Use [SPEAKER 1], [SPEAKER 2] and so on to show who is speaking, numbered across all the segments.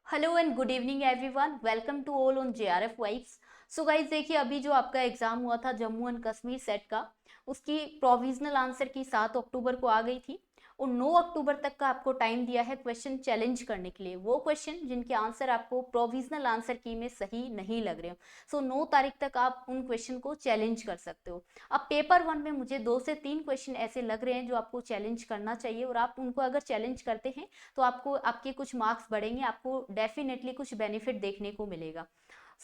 [SPEAKER 1] Hello and good evening everyone, welcome to all on JRF vibes. So guys देखिए, अभी जो आपका exam हुआ था जम्मू एंड कश्मीर सेट का, उसकी प्रोविजनल आंसर की 7 अक्टूबर को आ गई थी और 9 अक्टूबर तक का आपको टाइम दिया है क्वेश्चन चैलेंज करने के लिए। वो क्वेश्चन जिनके आंसर आपको प्रोविजनल आंसर की में सही नहीं लग रहे हो, सो 9 तारीख तक आप उन क्वेश्चन को चैलेंज कर सकते हो। अब पेपर 1 में मुझे 2 से 3 क्वेश्चन ऐसे लग रहे हैं जो आपको चैलेंज करना चाहिए, और आप उनको अगर चैलेंज करते हैं तो आपको आपके कुछ मार्क्स बढ़ेंगे, आपको डेफिनेटली कुछ बेनिफिट देखने को मिलेगा।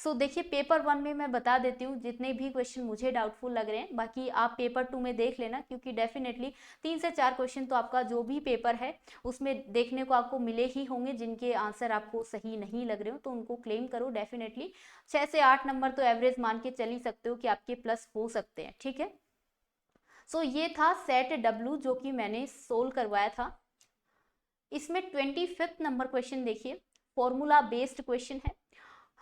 [SPEAKER 1] देखिए, पेपर 1 में मैं बता देती हूँ जितने भी क्वेश्चन मुझे डाउटफुल लग रहे हैं, बाकी आप पेपर 2 में देख लेना, क्योंकि डेफिनेटली 3 से 4 क्वेश्चन तो आपका जो भी पेपर है उसमें देखने को आपको मिले ही होंगे जिनके आंसर आपको सही नहीं लग रहे हो, तो उनको क्लेम करो। डेफिनेटली 6 से 8 नंबर तो एवरेज मान के चल ही सकते हो कि आपके प्लस हो सकते हैं, ठीक है। ये था सेट डब्ल्यू जो कि मैंने सोल्व करवाया था। इसमें 25th नंबर क्वेश्चन देखिए, फॉर्मूला बेस्ड क्वेश्चन है।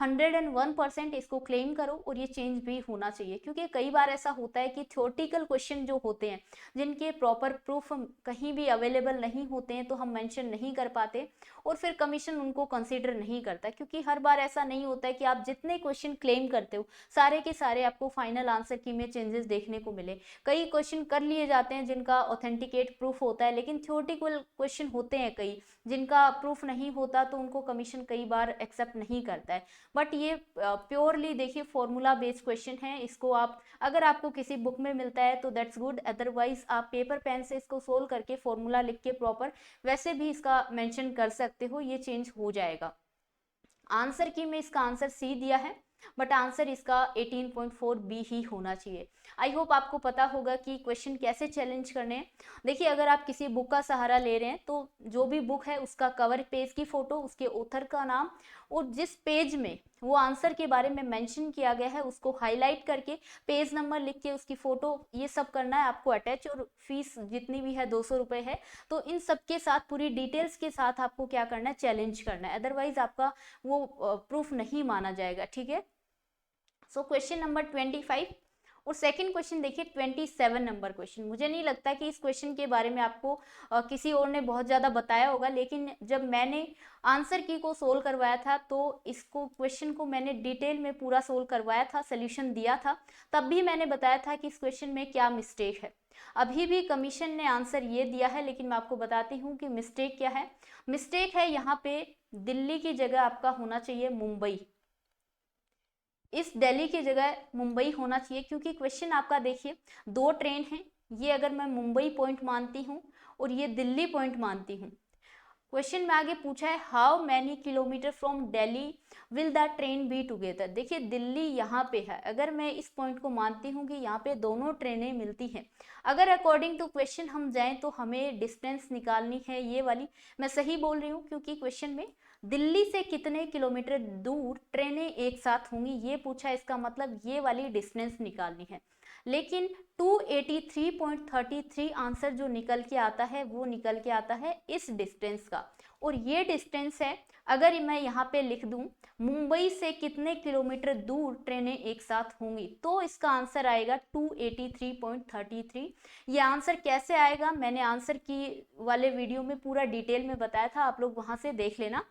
[SPEAKER 1] 101% इसको क्लेम करो, और ये चेंज भी होना चाहिए, क्योंकि कई बार ऐसा होता है कि थ्योरेटिकल क्वेश्चन जो होते हैं जिनके प्रॉपर प्रूफ कहीं भी अवेलेबल नहीं होते हैं तो हम मेंशन नहीं कर पाते, और फिर कमीशन उनको कंसीडर नहीं करता, क्योंकि हर बार ऐसा नहीं होता है कि आप जितने क्वेश्चन क्लेम करते हो सारे के सारे आपको फाइनल आंसर की में चेंजेस देखने को मिले। कई क्वेश्चन कर लिए जाते हैं जिनका ऑथेंटिकेट प्रूफ होता है, लेकिन थ्योरेटिकल क्वेश्चन होते हैं कई जिनका प्रूफ नहीं होता, तो उनको कमीशन कई बार एक्सेप्ट नहीं करता है। बट ये प्योरली देखिए फॉर्मूला बेस्ड क्वेश्चन है। इसको आप अगर आपको किसी बुक में मिलता है तो दैट्स गुड, अदरवाइज आप पेपर पेन से इसको सोल्व करके फॉर्मूला लिख के प्रॉपर वैसे भी इसका मेंशन कर सकते हो, ये चेंज हो जाएगा। आंसर की में इसका आंसर सी दिया है, बट आंसर इसका 18.4 बी ही होना चाहिए। आई होप आपको पता होगा कि क्वेश्चन कैसे चैलेंज करने हैं। देखिए, अगर आप किसी बुक का सहारा ले रहे हैं तो जो भी बुक है उसका कवर पेज की फोटो, उसके ऑथर का नाम, और जिस पेज में वो आंसर के बारे में मेंशन किया गया है उसको हाईलाइट करके पेज नंबर लिख के उसकी फोटो, ये सब करना है आपको अटैच। और फीस जितनी भी है 200 रुपये है, तो इन सब के साथ पूरी डिटेल्स के साथ आपको क्या करना है, चैलेंज करना है, अदरवाइज आपका वो प्रूफ नहीं माना जाएगा, ठीक है। क्वेश्चन नंबर 25 और सेकंड क्वेश्चन देखिए 27 नंबर क्वेश्चन। मुझे नहीं लगता कि इस क्वेश्चन के बारे में आपको किसी और ने बहुत ज़्यादा बताया होगा, लेकिन जब मैंने आंसर की को सोल्व करवाया था तो इसको क्वेश्चन को मैंने डिटेल में पूरा सोल्व करवाया था, सोल्यूशन दिया था, तब भी मैंने बताया था कि इस क्वेश्चन में क्या मिस्टेक है। अभी भी कमीशन ने आंसर ये दिया है, लेकिन मैं आपको बताती हूँ कि मिस्टेक क्या है। मिस्टेक है यहाँ पे दिल्ली की जगह आपका होना चाहिए मुंबई। इस दिल्ली की जगह मुंबई होना चाहिए, क्योंकि क्वेश्चन आपका देखिए 2 ट्रेन हैं, ये अगर मैं मुंबई पॉइंट मानती हूँ और ये दिल्ली पॉइंट मानती हूँ। क्वेश्चन में आगे पूछा है how many kilometre from Delhi will the train be together. देखिए, दिल्ली यहाँ पे है, अगर मैं इस पॉइंट को मानती हूँ कि यहाँ पे दोनों ट्रेनें मिलती हैं, अगर अकॉर्डिंग टू क्वेश्चन हम जाएं तो हमें डिस्टेंस निकालनी है ये वाली। मैं सही बोल रही हूँ, क्योंकि क्वेश्चन में दिल्ली से कितने किलोमीटर दूर ट्रेनें एक साथ होंगी ये पूछा, इसका मतलब ये वाली डिस्टेंस निकालनी है। लेकिन 283.33 आंसर जो निकल के आता है वो निकल के आता है इस डिस्टेंस का, और ये डिस्टेंस है। अगर मैं यहाँ पे लिख दूं मुंबई से कितने किलोमीटर दूर ट्रेनें एक साथ होंगी, तो इसका आंसर आएगा 283.33। ये आंसर कैसे आएगा मैंने आंसर की वाले वीडियो में पूरा डिटेल में बताया था, आप लोग वहां से देख लेना।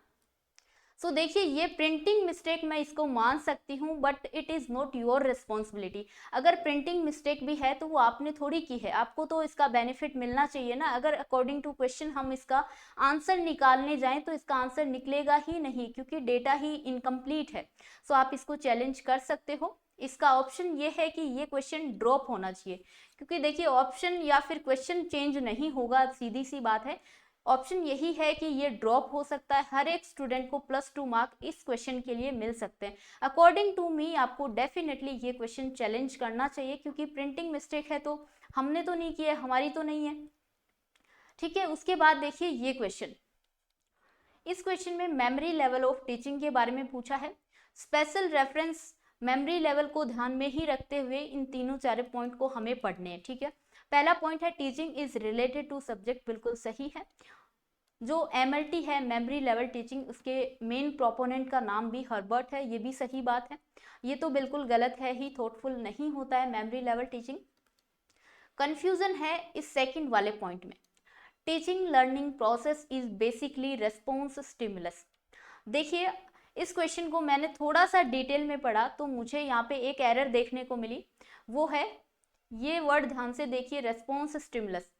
[SPEAKER 1] देखिए, ये प्रिंटिंग मिस्टेक मैं इसको मान सकती हूँ, but it is not your responsibility. अगर प्रिंटिंग मिस्टेक भी है तो वो आपने थोड़ी की है, आपको तो इसका बेनिफिट मिलना चाहिए ना। अगर अकॉर्डिंग टू क्वेश्चन हम इसका आंसर निकालने जाएं तो इसका आंसर निकलेगा ही नहीं, क्योंकि डेटा ही इनकम्प्लीट है। आप इसको चैलेंज कर सकते हो। इसका ऑप्शन ये है कि ये क्वेश्चन ड्रॉप होना चाहिए, क्योंकि देखिए ऑप्शन या फिर क्वेश्चन चेंज नहीं होगा, सीधी सी बात है। ऑप्शन यही है कि ये ड्रॉप हो सकता है, हर एक स्टूडेंट को +2 मार्क इस क्वेश्चन के लिए मिल सकते हैं। अकॉर्डिंग टू मी आपको डेफिनेटली ये क्वेश्चन चैलेंज करना चाहिए, क्योंकि प्रिंटिंग मिस्टेक है तो हमने तो नहीं किया, हमारी तो नहीं है, ठीक है। उसके बाद देखिए ये क्वेश्चन, इस क्वेश्चन में मेमोरी लेवल ऑफ टीचिंग के बारे में पूछा है। स्पेशल रेफरेंस मेमोरी लेवल को ध्यान में ही रखते हुए इन तीनों चारों पॉइंट को हमें पढ़ने हैं, ठीक है। पहला पॉइंट है teaching is related to subject, बिल्कुल सही है। जो एमएलटी है मेमोरी लेवल टीचिंग, उसके मेन प्रोपोनेंट का नाम भी हर्बर्ट है, ये भी सही बात है। ये तो बिल्कुल गलत है ही, थॉटफुल नहीं होता है मेमोरी लेवल टीचिंग। कंफ्यूजन है इस सेकंड वाले पॉइंट में, teaching learning process is basically response stimulus. देखिए इस क्वेश्चन को मैंने थोड़ा सा डिटेल में पढ़ा तो मुझे यहाँ पे एक एरर देखने को मिली, वो है ये वर्ड ध्यान से देखिए, response stimulus.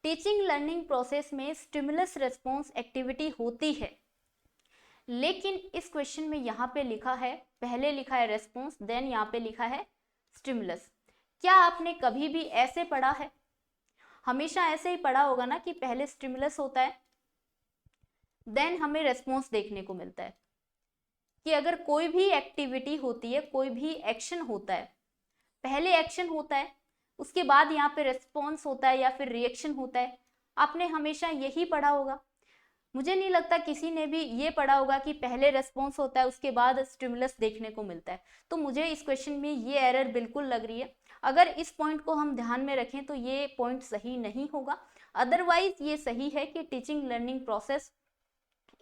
[SPEAKER 1] Teaching learning process में स्टिमुलस रेस्पॉन्स एक्टिविटी होती है, लेकिन इस क्वेश्चन में यहाँ पे लिखा है, पहले लिखा है रेस्पॉन्स, देन यहाँ पे लिखा है स्टिमुलस। क्या आपने कभी भी ऐसे पढ़ा है? हमेशा ऐसे ही पढ़ा होगा ना कि पहले स्टिमुलस होता है देन हमें रेस्पॉन्स देखने को मिलता है, कि अगर कोई भी एक्टिविटी होती है, कोई भी एक्शन होता है, पहले एक्शन होता है उसके बाद यहाँ पे रेस्पॉन्स होता है या फिर रिएक्शन होता है। आपने हमेशा यही पढ़ा होगा, मुझे नहीं लगता किसी ने भी ये पढ़ा होगा कि पहले रेस्पॉन्स होता है उसके बाद स्टिमुलस देखने को मिलता है। तो मुझे इस क्वेश्चन में ये एरर बिल्कुल लग रही है। अगर इस पॉइंट को हम ध्यान में रखें तो ये पॉइंट सही नहीं होगा, अदरवाइज ये सही है कि teaching learning process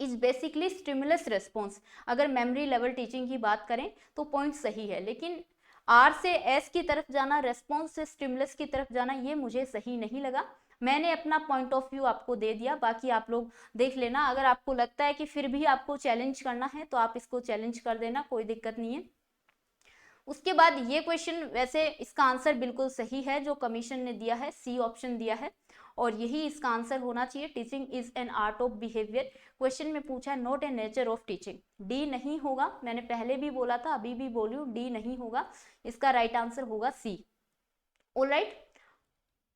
[SPEAKER 1] is basically stimulus response. अगर मेमोरी लेवल टीचिंग की बात करें तो पॉइंट सही है, लेकिन आर से एस की तरफ जाना, रेस्पॉन्स से स्टिमुलस की तरफ जाना, ये मुझे सही नहीं लगा। मैंने अपना पॉइंट ऑफ व्यू आपको दे दिया, बाकी आप लोग देख लेना। अगर आपको लगता है कि फिर भी आपको चैलेंज करना है तो आप इसको चैलेंज कर देना, कोई दिक्कत नहीं है। उसके बाद ये क्वेश्चन, वैसे इसका आंसर बिल्कुल सही है जो कमीशन ने दिया है, सी ऑप्शन दिया है और यही इसका आंसर होना चाहिए। Teaching is an art of behaviour, question में पूछा है not a nature of teaching. D नहीं होगा, मैंने पहले भी बोला था अभी भी बोलूं, डी नहीं होगा, इसका राइट आंसर होगा सी। ऑलराइट,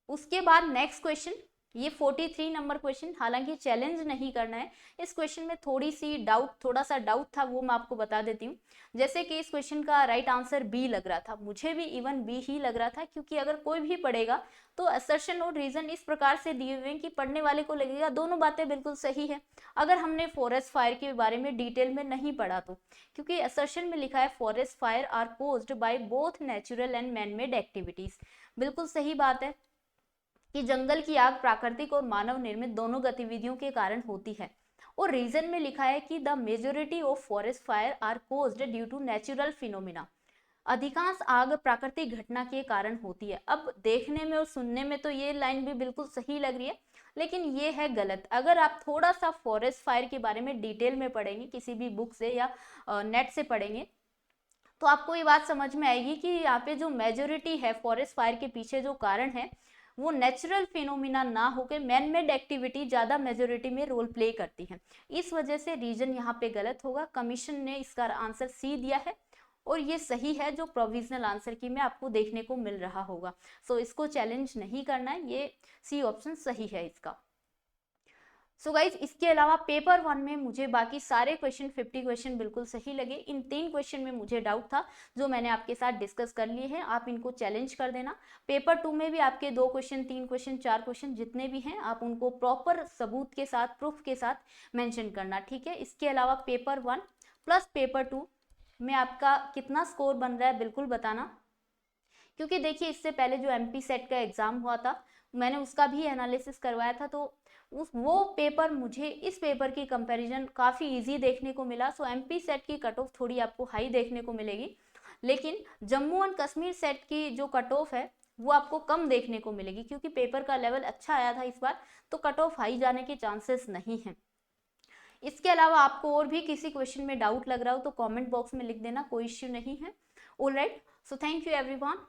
[SPEAKER 1] उसके बाद नेक्स्ट क्वेश्चन, ये 43 नंबर क्वेश्चन, हालांकि चैलेंज नहीं करना है। इस क्वेश्चन में थोड़ा सा डाउट था, वो मैं आपको बता देती हूँ। जैसे कि इस क्वेश्चन का राइट आंसर बी लग रहा था, मुझे भी इवन बी ही लग रहा था, क्योंकि अगर कोई भी पढ़ेगा तो असर्शन और रीजन इस प्रकार से दिए हुए हैं कि पढ़ने वाले को लगेगा दोनों बातें बिल्कुल सही है, अगर हमने फॉरेस्ट फायर के बारे में डिटेल में नहीं पढ़ा तो। क्योंकि असर्शन में लिखा है forest fire are caused by both natural and man made activities, बिल्कुल सही बात है कि जंगल की आग प्राकृतिक और मानव निर्मित दोनों गतिविधियों के कारण होती है। और रीजन में लिखा है कि the majority of forest fire are caused due to natural phenomena, अधिकांश आग प्राकृतिक घटना के कारण होती है। अब देखने में और सुनने में तो ये लाइन भी बिल्कुल सही लग रही है, लेकिन ये है गलत। अगर आप थोड़ा सा फॉरेस्ट फायर के बारे में डिटेल में पढ़ेंगे, किसी भी बुक से या नेट से पढ़ेंगे, तो आपको ये बात समझ में आएगी कि यहाँ पे जो मेजोरिटी है फॉरेस्ट फायर के पीछे जो कारण है वो नेचुरल फिनोमिना ना होकर मैन मेड एक्टिविटी ज्यादा मेजोरिटी में रोल प्ले करती है। इस वजह से रीजन यहाँ पे गलत होगा, कमीशन ने इसका आंसर सी दिया है और ये सही है जो प्रोविजनल आंसर की में आपको देखने को मिल रहा होगा। सो इसको चैलेंज नहीं करना है, ये सी ऑप्शन सही है इसका। सो गाइज, इसके अलावा पेपर 1 में मुझे बाकी सारे क्वेश्चन 50 क्वेश्चन बिल्कुल सही लगे। इन 3 क्वेश्चन में मुझे डाउट था जो मैंने आपके साथ डिस्कस कर लिए हैं, आप इनको चैलेंज कर देना। पेपर 2 में भी आपके 2 क्वेश्चन 3 क्वेश्चन 4 क्वेश्चन जितने भी हैं आप उनको प्रॉपर सबूत के साथ, प्रूफ के साथ मेंशन करना, ठीक है। इसके अलावा पेपर 1 प्लस पेपर 2 में आपका कितना स्कोर बन रहा है बिल्कुल बताना, क्योंकि देखिए इससे पहले जो एमपी सेट का एग्जाम हुआ था मैंने उसका भी एनालिसिस करवाया था, तो वो पेपर मुझे इस पेपर की कंपैरिजन काफ़ी इजी देखने को मिला। सो एमपी सेट की कट ऑफ थोड़ी आपको हाई देखने को मिलेगी, लेकिन जम्मू एंड कश्मीर सेट की जो कट ऑफ है वो आपको कम देखने को मिलेगी, क्योंकि पेपर का लेवल अच्छा आया था इस बार, तो कट ऑफ हाई जाने के चांसेस नहीं हैं। इसके अलावा आपको और भी किसी क्वेश्चन में डाउट लग रहा हो तो कमेंट बॉक्स में लिख देना, कोई इश्यू नहीं है। Alright, so thank you everyone.